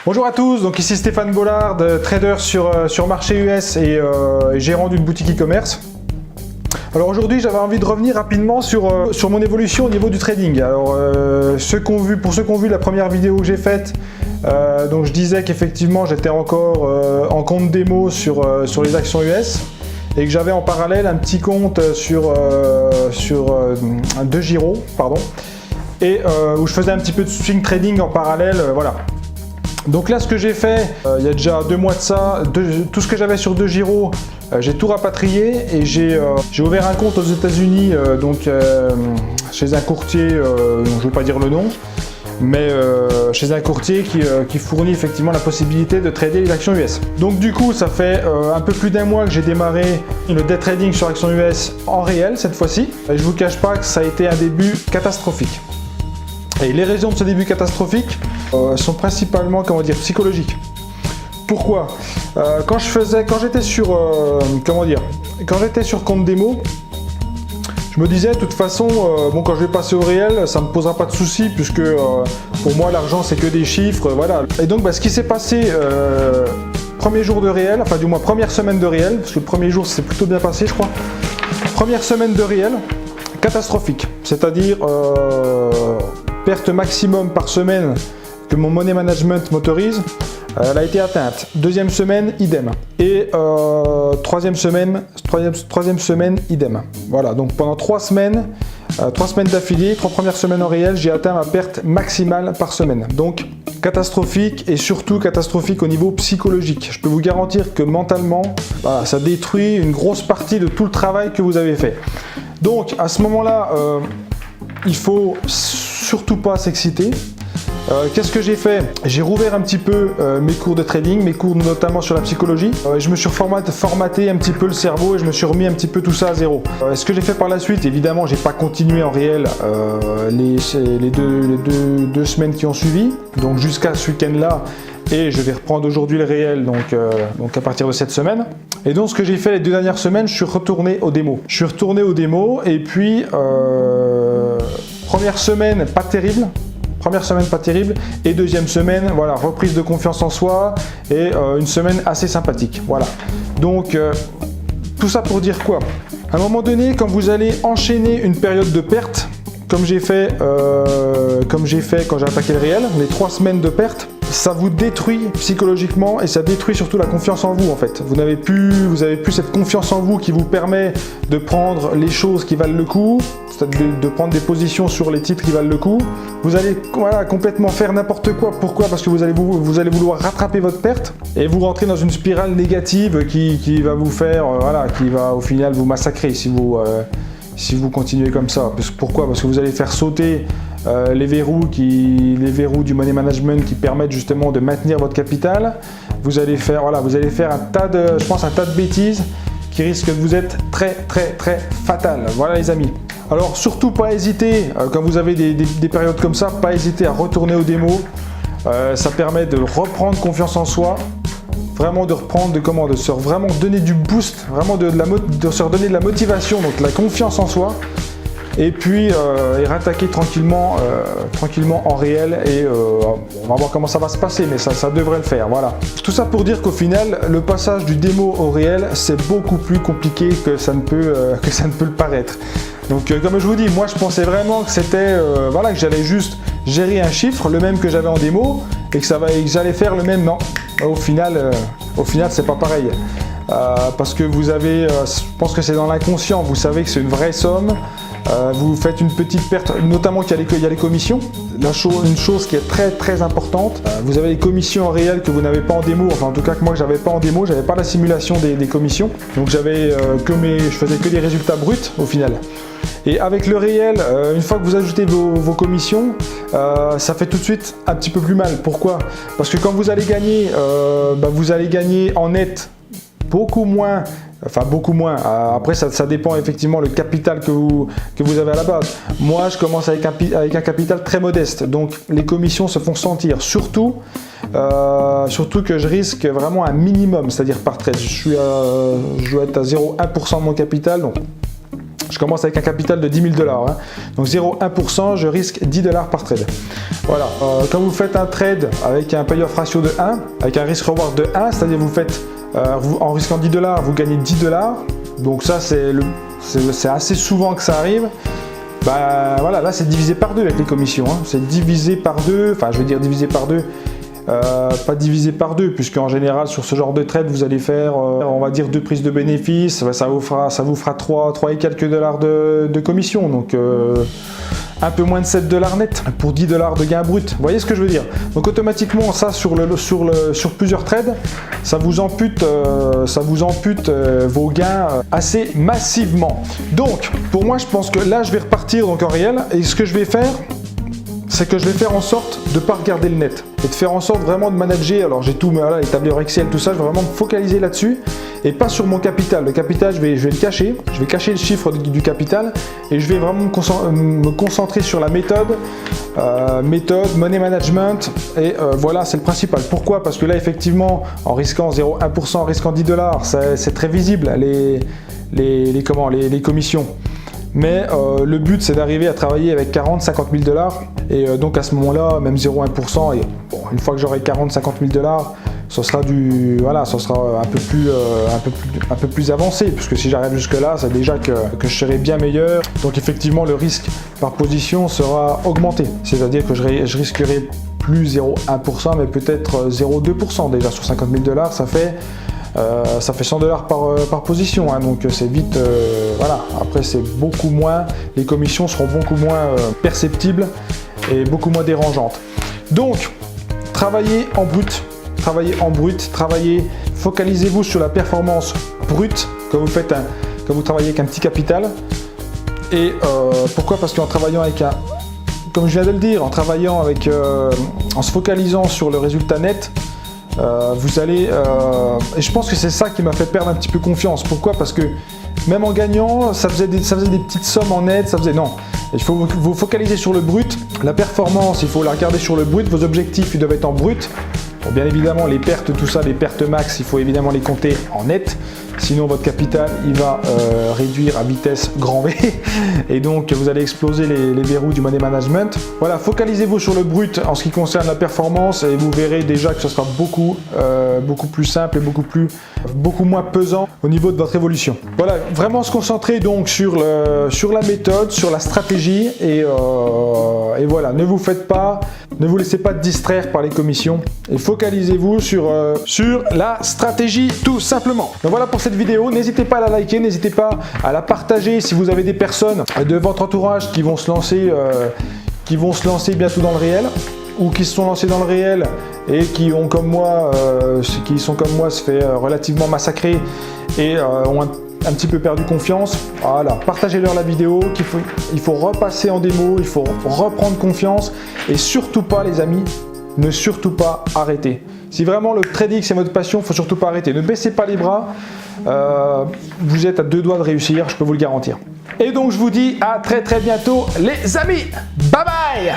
Bonjour à tous, donc ici Stéphane Bollard, trader sur marché US et gérant d'une boutique e-commerce. Alors aujourd'hui j'avais envie de revenir rapidement sur mon évolution au niveau du trading. Alors pour ceux qui ont vu la première vidéo que j'ai faite, donc je disais qu'effectivement j'étais encore en compte démo sur les actions US et que j'avais en parallèle un petit compte sur DeGiro, et où je faisais un petit peu de swing trading en parallèle, voilà. Donc là ce que j'ai fait, il y a déjà 2 mois de ça, tout ce que j'avais sur DeGiro, j'ai tout rapatrié et j'ai ouvert un compte aux États-Unis, chez un courtier, je ne veux pas dire le nom, mais chez un courtier qui fournit effectivement la possibilité de trader les actions US. Donc du coup ça fait un peu plus d'1 mois que j'ai démarré le day trading sur actions US en réel cette fois-ci. Et je vous cache pas que ça a été un début catastrophique. Et les raisons de ce début catastrophique sont principalement, comment dire, psychologiques. Pourquoi? Quand j'étais sur compte démo, je me disais de toute façon, bon, quand je vais passer au réel, ça me posera pas de soucis puisque pour moi l'argent c'est que des chiffres, voilà. Et donc ce qui s'est passé premier jour de réel, enfin du moins première semaine de réel, parce que le premier jour c'est plutôt bien passé je crois. Première semaine de réel, catastrophique, c'est-à-dire perte maximum par semaine que mon money management m'autorise, elle a été atteinte. Deuxième semaine, idem. Et troisième semaine, idem. Voilà, donc pendant 3 semaines d'affilée, 3 premières semaines en réel, j'ai atteint ma perte maximale par semaine. Donc catastrophique et surtout catastrophique au niveau psychologique. Je peux vous garantir que mentalement, voilà, ça détruit une grosse partie de tout le travail que vous avez fait. Donc à ce moment-là, il faut surtout pas s'exciter. Qu'est-ce que j'ai fait? J'ai rouvert un petit peu mes cours de trading, mes cours notamment sur la psychologie. Je me suis formaté un petit peu le cerveau et je me suis remis un petit peu tout ça à zéro. Ce que j'ai fait par la suite, évidemment, j'ai pas continué en réel les deux semaines qui ont suivi, donc jusqu'à ce week-end-là. Et je vais reprendre aujourd'hui le réel, donc à partir de cette semaine. Et donc ce que j'ai fait les 2 dernières semaines, je suis retourné aux démos. Et puis première semaine pas terrible. Et deuxième semaine, voilà, reprise de confiance en soi et une semaine assez sympathique. Voilà. Donc tout ça pour dire quoi? À un moment donné, quand vous allez enchaîner une période de perte, comme j'ai fait quand j'ai attaqué le réel, les 3 semaines de perte, ça vous détruit psychologiquement et ça détruit surtout la confiance en vous en fait. Vous avez plus cette confiance en vous qui vous permet de prendre les choses qui valent le coup, c'est-à-dire de prendre des positions sur les titres qui valent le coup. Vous allez complètement faire n'importe quoi. Pourquoi? Parce que vous allez vouloir rattraper votre perte et vous rentrez dans une spirale négative qui va vous faire, qui va au final vous massacrer si vous continuez comme ça. Pourquoi? Parce que vous allez faire sauter les verrous du money management qui permettent justement de maintenir votre capital. Vous allez faire un tas de bêtises qui risquent de vous être très fatales. Voilà les amis. Alors surtout pas hésiter, quand vous avez des périodes comme ça, pas hésiter à retourner aux démos. Ça permet de reprendre confiance en soi. Vraiment de reprendre, de se vraiment donner du boost, vraiment de se redonner de la motivation, donc de la confiance en soi. Et puis rattaquer tranquillement en réel et on va voir comment ça va se passer, mais ça devrait le faire, voilà. Tout ça pour dire qu'au final, le passage du démo au réel, c'est beaucoup plus compliqué que ça ne peut le paraître. Donc comme je vous dis, moi je pensais vraiment que c'était que j'allais juste gérer un chiffre, le même que j'avais en démo, et que j'allais faire le même. Non, au final c'est pas pareil. Parce que vous avez, je pense que c'est dans l'inconscient, vous savez que c'est une vraie somme. Vous faites une petite perte, notamment qu'il y a les commissions. Une chose qui est très importante, vous avez les commissions en réel que vous n'avez pas en démo, enfin en tout cas que moi que j'avais pas en démo, j'avais pas la simulation des commissions, donc je faisais que des résultats bruts au final. Et avec le réel, une fois que vous ajoutez vos commissions, ça fait tout de suite un petit peu plus mal. Pourquoi? Parce que quand vous allez gagner en net beaucoup moins. Après, ça dépend effectivement le capital que vous avez à la base. Moi, je commence avec un capital très modeste, donc les commissions se font sentir. Surtout que je risque vraiment un minimum, c'est-à-dire par trade. Je dois être à 0,1% de mon capital, donc Je commence avec un capital de 10 000 $. Hein. Donc 0,1%, je risque 10 $ par trade. Voilà. Quand vous faites un trade avec un payoff ratio de 1, avec un risk reward de 1, c'est-à-dire vous faites, en risquant 10 $, vous gagnez 10 $. Donc ça, c'est assez souvent que ça arrive. Bah voilà, là c'est divisé par 2 avec les commissions. Hein. C'est divisé par 2, enfin je veux dire divisé par 2. Pas divisé par 2, puisque en général sur ce genre de trade vous allez faire on va dire 2 prises de bénéfices, ça vous fera 3 et quelques dollars de commission, donc un peu moins de 7 $ net pour 10 $ de gain brut. Vous voyez ce que je veux dire? Donc automatiquement ça sur plusieurs trades, ça vous ampute vos gains assez massivement. Donc pour moi je pense que là je vais repartir donc en réel, et ce que je vais faire, c'est que je vais faire en sorte de ne pas regarder le net et de faire en sorte vraiment de manager. Alors j'ai tout, voilà, les tableurs Excel, tout ça, je vais vraiment me focaliser là-dessus et pas sur mon capital. Le capital, je vais le cacher, je vais cacher le chiffre du capital et je vais vraiment me concentrer sur la méthode, money management et voilà, c'est le principal. Pourquoi? Parce que là, effectivement, en risquant 0,1%, en risquant 10 $, c'est très visible les commissions. Mais le but c'est d'arriver à travailler avec 40-50 000 $, et donc à ce moment-là, même 0,1%, et bon, une fois que j'aurai 40-50 000 $, ce sera un peu plus avancé, puisque si j'arrive jusque là, c'est déjà que je serai bien meilleur. Donc effectivement le risque par position sera augmenté, c'est-à-dire que je risquerai plus 0,1%, mais peut-être 0,2% déjà sur 50 000 $, ça fait 100 $ par position, hein, donc c'est vite, voilà. Après c'est beaucoup moins, les commissions seront beaucoup moins perceptibles et beaucoup moins dérangeantes. Donc travaillez en brut, focalisez-vous sur la performance brute quand vous travaillez avec un petit capital. Et pourquoi? Parce qu'en travaillant avec comme je viens de le dire, en se focalisant sur le résultat net, vous allez, et je pense que c'est ça qui m'a fait perdre un petit peu confiance. Pourquoi? Parce que même en gagnant, ça faisait des petites sommes en net, non. Il faut vous focaliser sur le brut. La performance, il faut la regarder sur le brut. Vos objectifs, ils doivent être en brut. Bon, bien évidemment, les pertes, tout ça, les pertes max, il faut évidemment les compter en net. Sinon, votre capital, il va réduire à vitesse grand V. Et donc, vous allez exploser les verrous du money management. Voilà, focalisez-vous sur le brut en ce qui concerne la performance et vous verrez déjà que ce sera beaucoup plus simple et beaucoup moins pesant au niveau de votre évolution. Voilà, vraiment se concentrer donc sur la méthode, sur la stratégie et voilà, ne vous laissez pas distraire par les commissions et focalisez-vous sur la stratégie tout simplement. Donc voilà pour cette vidéo, n'hésitez pas à la liker, n'hésitez pas à la partager si vous avez des personnes de votre entourage qui vont se lancer bientôt dans le réel ou qui se sont lancés dans le réel et qui sont comme moi se fait relativement massacrer et ont un petit peu perdu confiance. Voilà, partagez-leur la vidéo, il faut repasser en démo, il faut reprendre confiance et surtout pas les amis, ne surtout pas arrêter. Si vraiment le trading c'est votre passion, il ne faut surtout pas arrêter. Ne baissez pas les bras, vous êtes à 2 doigts de réussir, je peux vous le garantir. Et donc je vous dis à très bientôt les amis, bye bye.